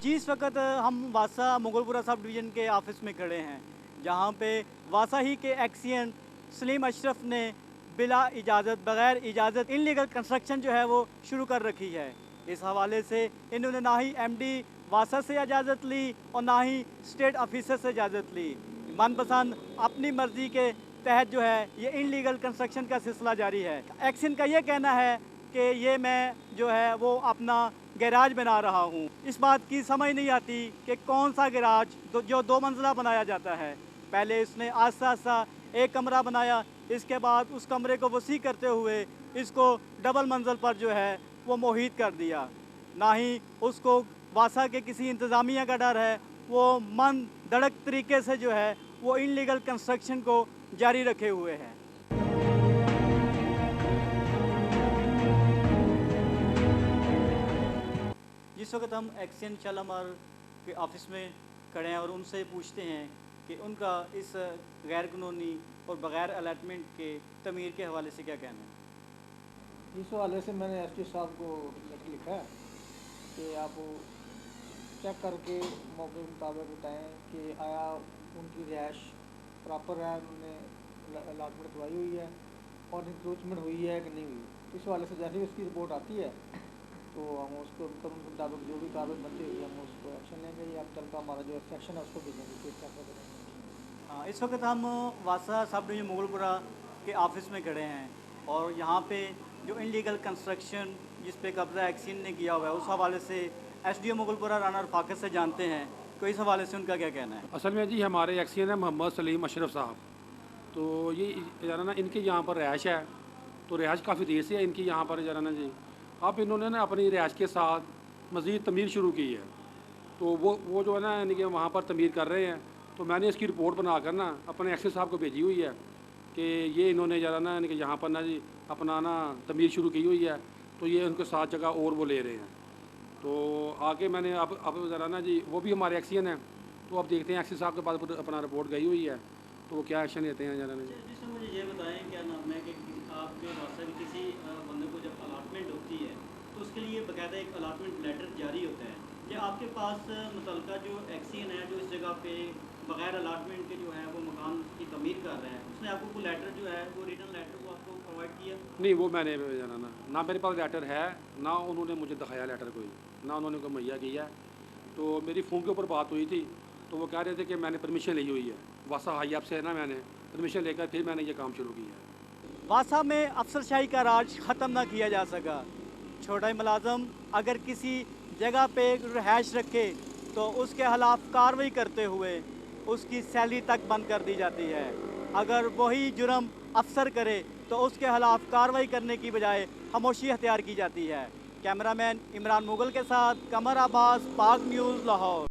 जी, इस वक्त हम वासा मुगलपुरा सब डिवीज़न के ऑफिस में खड़े हैं, जहां पे वासा ही के एक्सियन सलीम अशरफ ने बिला इजाज़त, बग़ैर इजाज़त इनलीगल कंस्ट्रक्शन जो है वो शुरू कर रखी है। इस हवाले से इन्होंने ना ही एमडी वासा से इजाज़त ली और ना ही स्टेट ऑफिसर से इजाज़त ली। मनपसंद अपनी मर्ज़ी के तहत जो है ये इनलीगल कंस्ट्रक्शन का सिलसिला जारी है। एक्सियन का ये कहना है कि ये मैं जो है वो अपना गैराज बना रहा हूँ। इस बात की समझ नहीं आती कि कौन सा गैराज जो 2 मंजिला बनाया जाता है। पहले इसने आस्ता आस्ता एक कमरा बनाया, इसके बाद उस कमरे को वसी करते हुए इसको डबल मंजिल पर जो है वो मुहित कर दिया। ना ही उसको वासा के किसी इंतज़ामिया का डर है, वो मन धड़क तरीके से जो है वो इनलीगल कंस्ट्रक्शन को जारी रखे हुए है। जिस वक्त हम एक्सियन शालामार के ऑफिस में खड़े हैं और उनसे पूछते हैं कि उनका इस गैर कानूनी और बग़ैर अलॉटमेंट के तमीर के हवाले से क्या कहना है। इस हवाले से मैंने एसपी साहब को लेटर लिखा है कि आप चेक करके मौके के मुताबिक बताएं कि आया उनकी रिहाइश प्रॉपर है, उन्होंने अलॉटमेंट करवाई हुई है और इंक्रोचमेंट हुई है कि नहीं हुई। इस हवाले से जैसे ही उसकी रिपोर्ट आती है तो हम उसको कानून के मुताबिक जो भी कार्रवाई बनती होगी हम उसको एक्शन लेंगे या अब तक का हमारा जो सेक्शन है उसको भेजेंगे केस क्या करेंगे। इस वक्त हम वासा सब डिवीज़न मुगलपुरा के ऑफिस में खड़े हैं और यहाँ पे जो इनलीगल कंस्ट्रक्शन जिस पे कब्ज़ा एक्सियन ने किया हुआ है उस हवाले से एसडीओ मुगलपुरा राना रफाकत से जानते हैं तो इस हवाले से उनका क्या कहना है। असल में जी हमारे एक्सियन है मोहम्मद सलीम अशरफ साहब, तो ये जरा ना इनके यहाँ पर रिहाइश है, तो रिहाइश काफ़ी देर से है इनकी यहाँ पर जरा ना जी। अब इन्होंने ना अपनी रिहाइश के साथ मज़ीद तमीर शुरू की है, तो वो जो है ना यानी कि वहाँ पर तमीर कर रहे हैं। तो मैंने इसकी रिपोर्ट बनाकर ना अपने एक्सियन साहब को भेजी हुई है कि ये इन्होंने जरा ना यानी कि यहाँ पर ना जी अपना ना तमीर शुरू की हुई है, तो ये उनके साथ जगह और वो ले रहे हैं। तो आगे मैंने अब ज़रा ना जी वो भी हमारे एक्सियन हैं, तो अब देखते हैं एक्सियन साहब के पास अपना रिपोर्ट गई हुई है तो वो क्या एक्शन लेते हैं जरा ना जी। जिससे मुझे ये बताएं क्या नाम है कि आपके वासा में किसी बंदे को जब अलॉटमेंट होती है तो उसके लिए बाकायदा एक अलॉटमेंट लेटर जारी होता है, या आपके पास मुतलका जो एक्सियन है जो इस जगह पे बग़ैर अलॉटमेंट के जो है वो मकान की तमीर कर रहे हैं उसने आपको कोई लेटर जो है वो रिटन लेटर को आपको प्रोवाइड किया? नहीं, वो मैंने जाना ना मेरे पास लेटर है ना उन्होंने मुझे दिखाया लेटर कोई, ना उन्होंने कोई मुहैया किया। तो मेरी फ़ोन के ऊपर बात हुई थी तो वो कह रहे थे कि मैंने परमिशन ली हुई है वासा हाई अप से, है ना, मैंने परमिशन लेकर फिर मैंने ये काम शुरू किया है। वासा में अफसरशाही का राज ख़त्म ना किया जा सका। छोटा मुलाजम अगर किसी जगह पे रिहाइश रखे तो उसके खिलाफ कार्रवाई करते हुए उसकी सैलरी तक बंद कर दी जाती है। अगर वही जुर्म अफसर करे तो उसके खिलाफ कार्रवाई करने की बजाय खामोशी अख्तियार की जाती है। कैमरामैन इमरान मुगल के साथ कमर अब्बास, पाक न्यूज़, लाहौर।